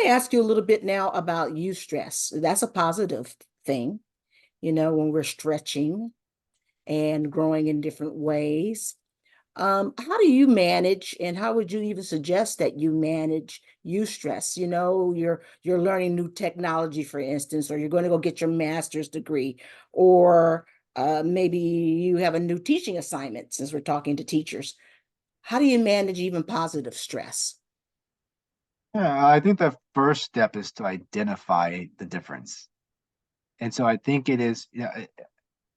ask you a little bit now about eustress. That's a positive thing, when we're stretching and growing in different ways. How do you manage, and how would you even suggest that you manage eustress? You're learning new technology, for instance, or you're going to go get your master's degree, or maybe you have a new teaching assignment, since we're talking to teachers. How do you manage even positive stress? Yeah, I think the first step is to identify the difference. And so I think it is,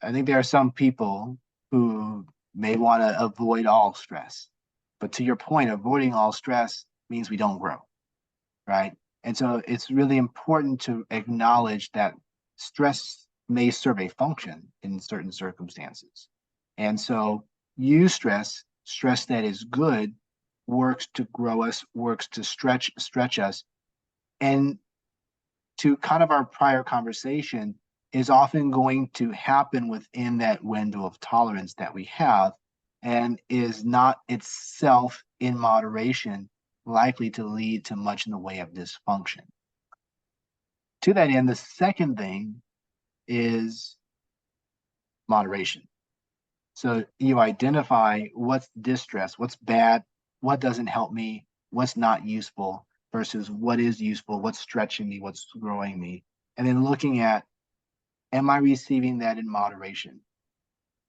I think there are some people who may want to avoid all stress. But to your point, avoiding all stress means we don't grow, right? And so it's really important to acknowledge that stress may serve a function in certain circumstances. And so stress that is good, works to grow us, works to stretch us. And to kind of our prior conversation, is often going to happen within that window of tolerance that we have, and is not itself in moderation likely to lead to much in the way of dysfunction. To that end, the second thing is moderation. So you identify what's distress, what's bad, what doesn't help me, what's not useful versus what is useful, what's stretching me, what's growing me. And then looking at, am I receiving that in moderation?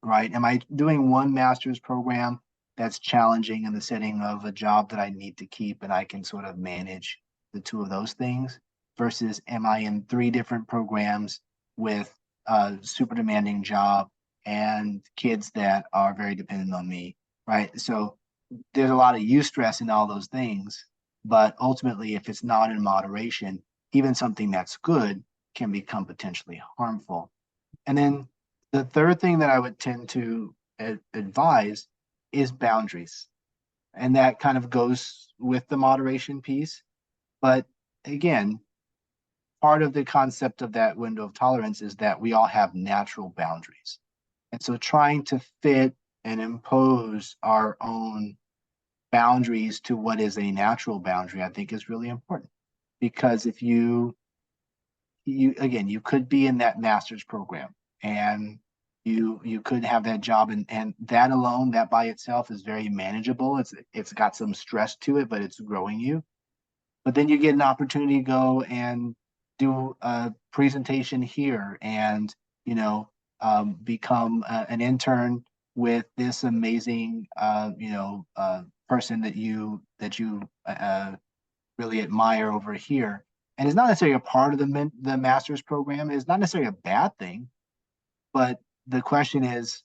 Right? Am I doing one master's program that's challenging in the setting of a job that I need to keep and I can sort of manage the two of those things? Versus am I in three different programs with a super demanding job and kids that are very dependent on me? Right. So there's a lot of eustress in all those things. But ultimately, if it's not in moderation, even something that's good can become potentially harmful. And then the third thing that I would tend to advise is boundaries. And that kind of goes with the moderation piece. But again, part of the concept of that window of tolerance is that we all have natural boundaries. And so trying to fit and impose our own boundaries to what is a natural boundary, I think is really important. Because if you could be in that master's program and you could have that job, and that alone, that by itself is very manageable. It's got some stress to it, but it's growing you. But then you get an opportunity to go and do a presentation here, and become an intern with this amazing person that you really admire over here. And it's not necessarily a part of the master's program. It's not necessarily a bad thing, but the question is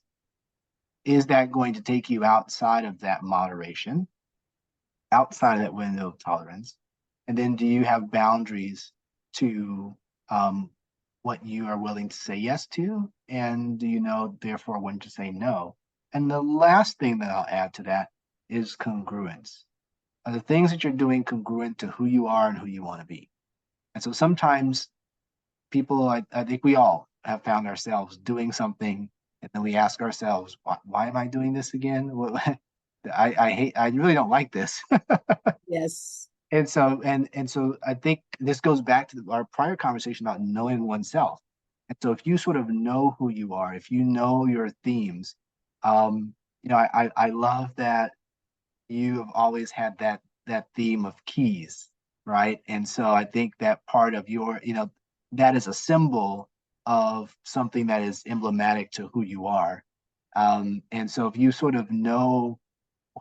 that going to take you outside of that moderation, outside of that window of tolerance? And then do you have boundaries to what you are willing to say yes to? And do you know, therefore, when to say no? And the last thing that I'll add to that is congruence. Are the things that you're doing congruent to who you are and who you want to be? And so sometimes people, I think we all have found ourselves doing something, and then we ask ourselves, why am I doing this again? I really don't like this. Yes. And so I think this goes back to our prior conversation about knowing oneself. And so if you sort of know who you are, if you know your themes, I love that you have always had that theme of keys, right? And so I think that part of that is a symbol of something that is emblematic to who you are. And so if you sort of know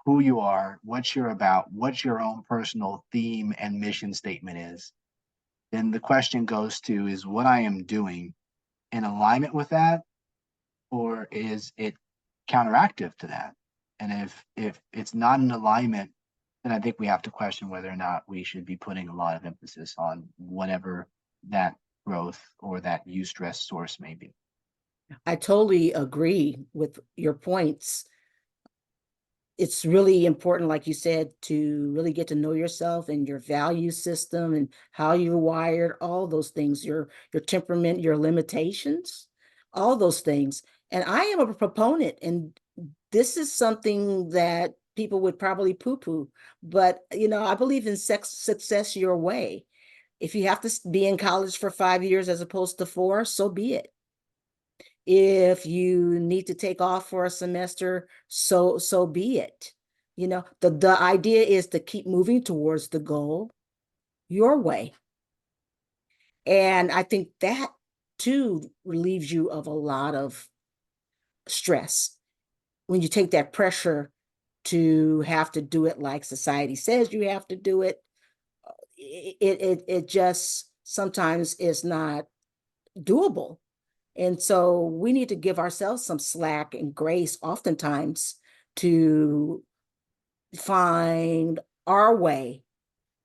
who you are, what you're about, what your own personal theme and mission statement is, then the question goes to, is what I am doing in alignment with that, or is it counteractive to that? And if it's not in alignment, then I think we have to question whether or not we should be putting a lot of emphasis on whatever that growth or that eustress source may be. I totally agree with your points. It's really important, like you said, to really get to know yourself and your value system and how you're wired, all those things, your temperament, your limitations, all those things. And I am a proponent, and this is something that people would probably poo-poo, but I believe in success your way. If you have to be in college for 5 years as opposed to 4, so be it. If you need to take off for a semester, so be it. The idea is to keep moving towards the goal your way. And I think that too relieves you of a lot of stress when you take that pressure to have to do it like society says you have to do it. It just sometimes is not doable. And so we need to give ourselves some slack and grace oftentimes to find our way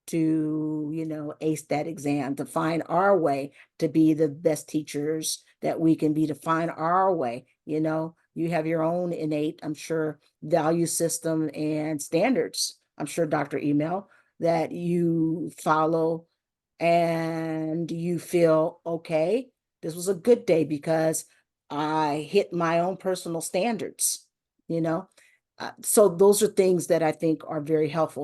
to, ace that exam, to find our way to be the best teachers that we can be, to find our way. You have your own innate, I'm sure, value system and standards. I'm sure, Dr. Emel, that you follow and you feel, okay, this was a good day because I hit my own personal standards, you know? So those are things that I think are very helpful.